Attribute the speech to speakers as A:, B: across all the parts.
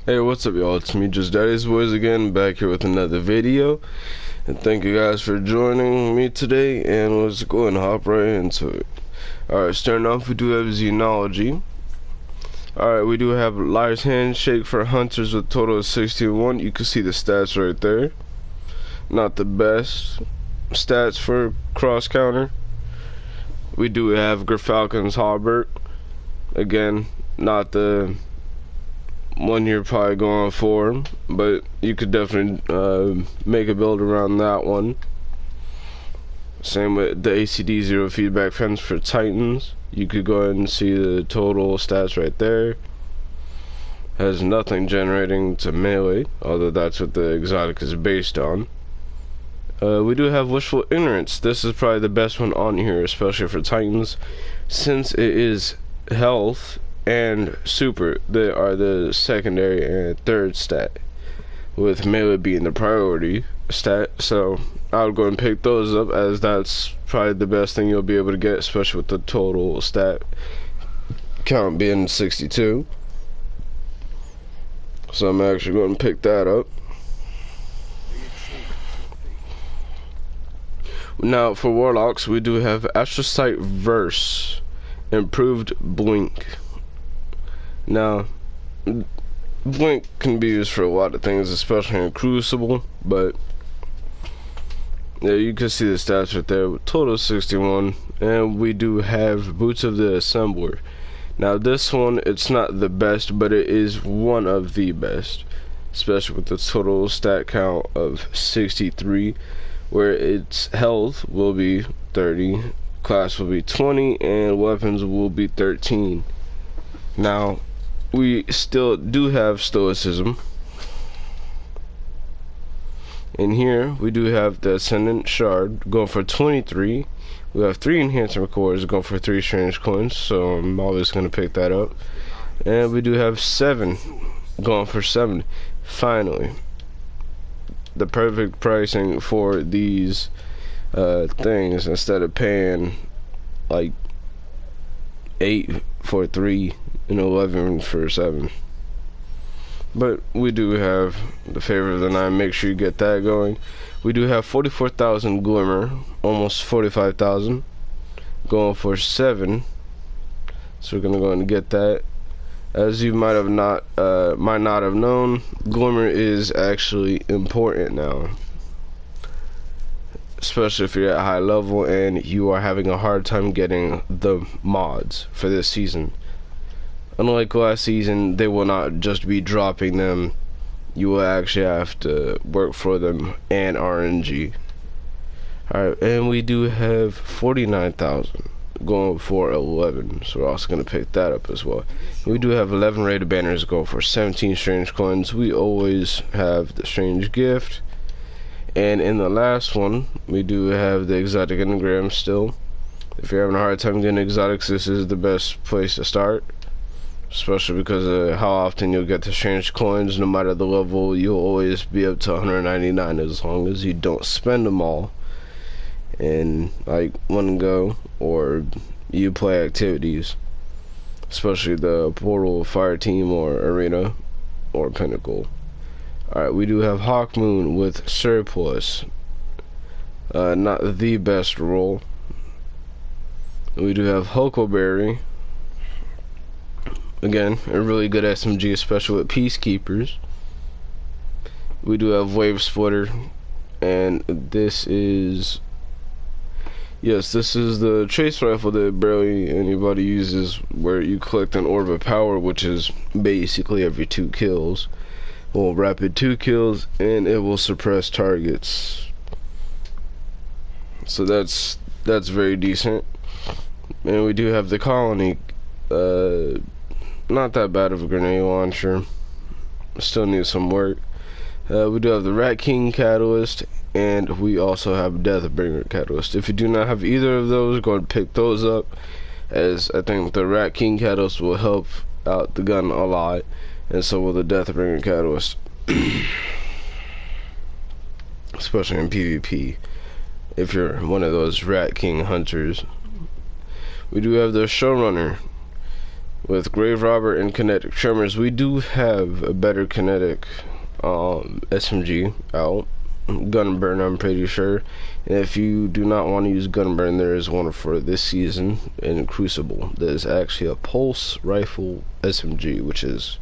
A: Hey, what's up, y'all? It's me, Just Daddy's Boys again, back here with another video. And thank you guys for joining me today, and let's go and hop right into it. Alright, starting off, we do have Xenology. Alright, we do have Liar's Handshake for Hunters with a total of 61. You can see the stats right there. Not the best stats for cross counter. We do have Gerfalcon's Halbert. Again, not the one you're probably going for, but you could definitely make a build around that one. Same with the ACD zero feedback fence for Titans. You could go ahead and see the total stats right there. Has nothing generating to melee, although that's what the exotic is based on. We do have Wishful Ignorance. This is probably the best one on here, especially for Titans, since it is health and super that are the secondary and third stat, with melee being the priority stat. So I would go and pick those up, as that's probably the best thing you'll be able to get, especially with the total stat count being 62. So I'm actually going to pick that up. Now for Warlocks, we do have Astrocyte Verse, Improved Blink. Now, Blink can be used for a lot of things, especially in Crucible, but yeah, you can see the stats right there with total 61. And we do have Boots of the Assembler. Now this one, it's not the best, but it is one of the best, especially with the total stat count of 63, where its health will be 30, class will be 20, and weapons will be 13. Now, we still do have Stoicism. In here, we do have the Ascendant Shard going for 23. We have 3 Enhancement Cores going for 3 Strange Coins, so I'm always going to pick that up. And we do have 7 going for 7. Finally, the perfect pricing for these things, instead of paying like 8 for 3 and 11 for 7. But we do have the Favor of the 9. Make sure you get that going. We do have 44,000 Glimmer, almost 45,000, going for 7. So we're gonna go and get that. As you might not have known, Glimmer is actually important now, especially if you're at high level and you are having a hard time getting the mods for this season. Unlike last season, they will not just be dropping them. You will actually have to work for them and RNG. Alright, and we do have 49,000 going for 11, so we're also going to pick that up as well. We do have 11 rated banners going for 17 strange coins. We always have the strange gift. And in the last one, we do have the exotic enneagram still. If you're having a hard time getting exotics, this is the best place to start, especially because of how often you'll get the strange coins. No matter the level, you'll always be up to 199 as long as you don't spend them all in like one go, or you play activities, especially the Portal, Fire Team, or Arena, or Pinnacle. Alright, we do have Hawk Moon with Surplus. Not the best roll. We do have Huckleberry. Again, a really good SMG, especially with Peacekeepers. We do have Wave Splitter, and this is, yes, this is the trace rifle that barely anybody uses, where you collect an orb of power, which is basically every 2 kills. Well, rapid 2 kills, and it will suppress targets. So that's very decent. And we do have the Colony. Not that bad of a grenade launcher. Still needs some work. We do have the Rat King Catalyst, and we also have Deathbringer Catalyst. If you do not have either of those, go and pick those up, as I think the Rat King Catalyst will help out the gun a lot, and so will the Deathbringer Catalyst. Especially in PvP, if you're one of those Rat King hunters. We do have the Showrunner. with Grave Robber and Kinetic Tremors. We do have a better kinetic SMG out, Gunburn, I'm pretty sure. And if you do not want to use Gunburn, there is one for this season in Crucible. That is actually a pulse rifle SMG, which is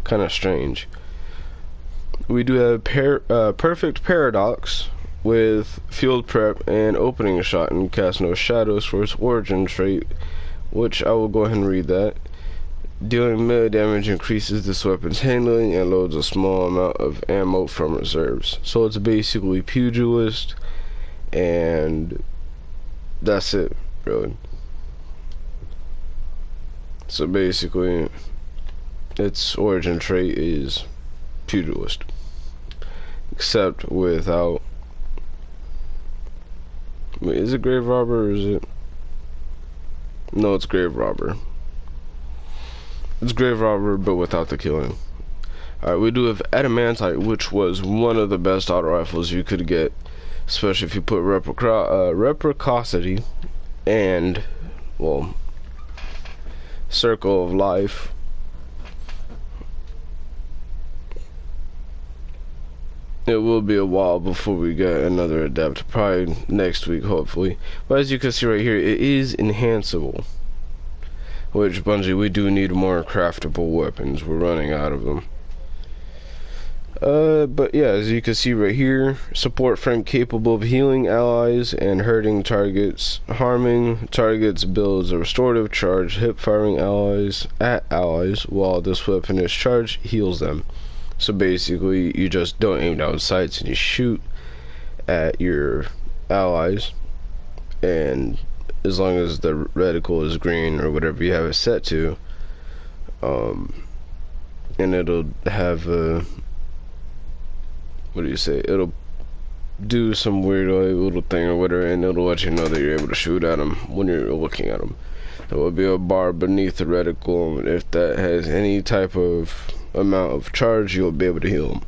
A: kind of strange. We do have Perfect Paradox with Field Prep and Opening Shot and Cast No Shadows for its origin trait, which I will go ahead and read that. Dealing melee damage increases this weapon's handling and loads a small amount of ammo from reserves. So it's basically pugilist, and that's it, really. So basically, its origin trait is pugilist, except without. Wait, is it Grave Robber or is it? No, it's Grave Robber. It's Grave Robber, but without the killing. Alright, we do have Adamantite, which was one of the best auto rifles you could get, especially if you put Reciprocity and, well, Circle of Life. It will be a while before we get another adapter, probably next week, hopefully. But as you can see right here, it is enhanceable. Which, Bungie, we do need more craftable weapons. We're running out of them. But yeah, as you can see right here, support frame capable of healing allies and hurting targets, harming targets, builds a restorative charge, hip firing allies while this weapon is charged, heals them. So basically, you just don't aim down sights and you shoot at your allies, and as long as the reticle is green or whatever you have it set to, and it'll have a, what do you say, it'll do some weird little thing or whatever, and it'll let you know that you're able to shoot at them when you're looking at them. There will be a bar beneath the reticle, and if that has any type of amount of charge, you'll be able to heal them.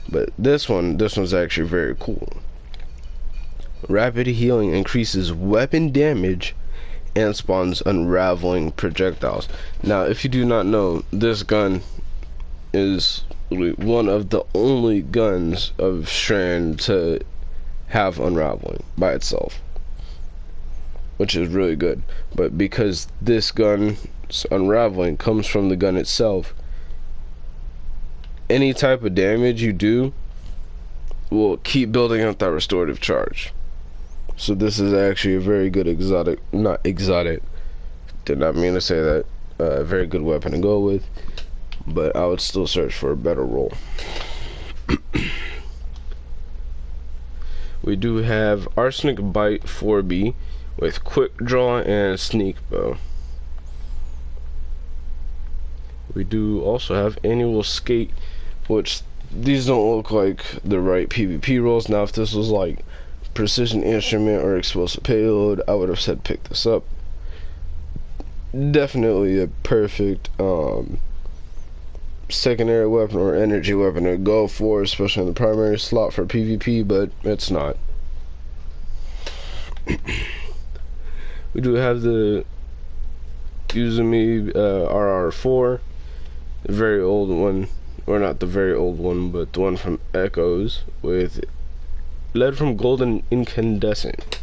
A: But this one's actually very cool. Rapid healing increases weapon damage and spawns unraveling projectiles. Now, if you do not know, this gun is one of the only guns of Strand to have unraveling by itself, which is really good. But because this gun's unraveling comes from the gun itself, any type of damage you do will keep building up that restorative charge. So this is actually a very good did not mean to say that, very good weapon to go with, but I would still search for a better roll. We do have Arsenic Bite 4B with Quick Draw and Sneak Bow. We do also have Annual Skate, which these don't look like the right PvP rolls. Now if this was like Precision Instrument or Explosive Payload, I would have said pick this up. Definitely a perfect secondary weapon or energy weapon to go for, especially in the primary slot for PvP, but it's not. We do have the Uzumi RR4, the very old one, or not the very old one, but the one from Echoes, with lead from Golden Incandescent.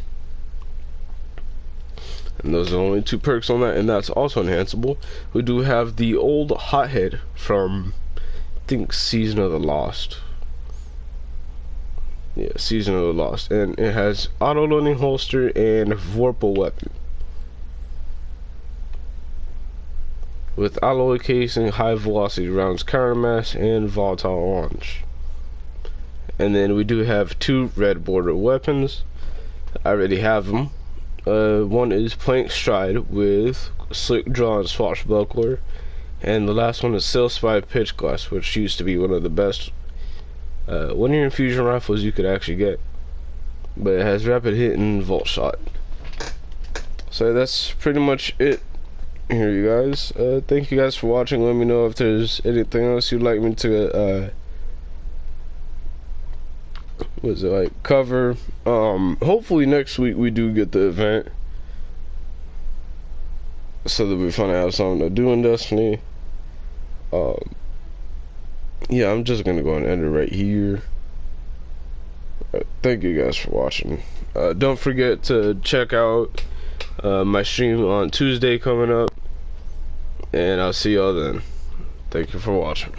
A: And those are the only two perks on that, and that's also enhanceable. We do have the old Hothead from, I think, Season of the Lost. Yeah, Season of the Lost. And it has auto-loading holster and Vorpal weapon, with alloy casing, high velocity rounds, counter mass, and volatile launch. And then we do have two red border weapons. I already have them. One is Plank Stride with Slick Draw and Swashbuckler, and the last one is Sail Spy Pitch Glass, which used to be one of the best one-year infusion rifles you could actually get, but it has rapid hit and volt shot. So that's pretty much it here, you guys. Thank you guys for watching. Let me know if there's anything else you'd like me to cover. Hopefully next week we do get the event. so that we finally have something to do in Destiny. Yeah, I'm just gonna go and end it right here. Thank you guys for watching. Don't forget to check out my stream on Tuesday coming up, and I'll see y'all then. Thank you for watching.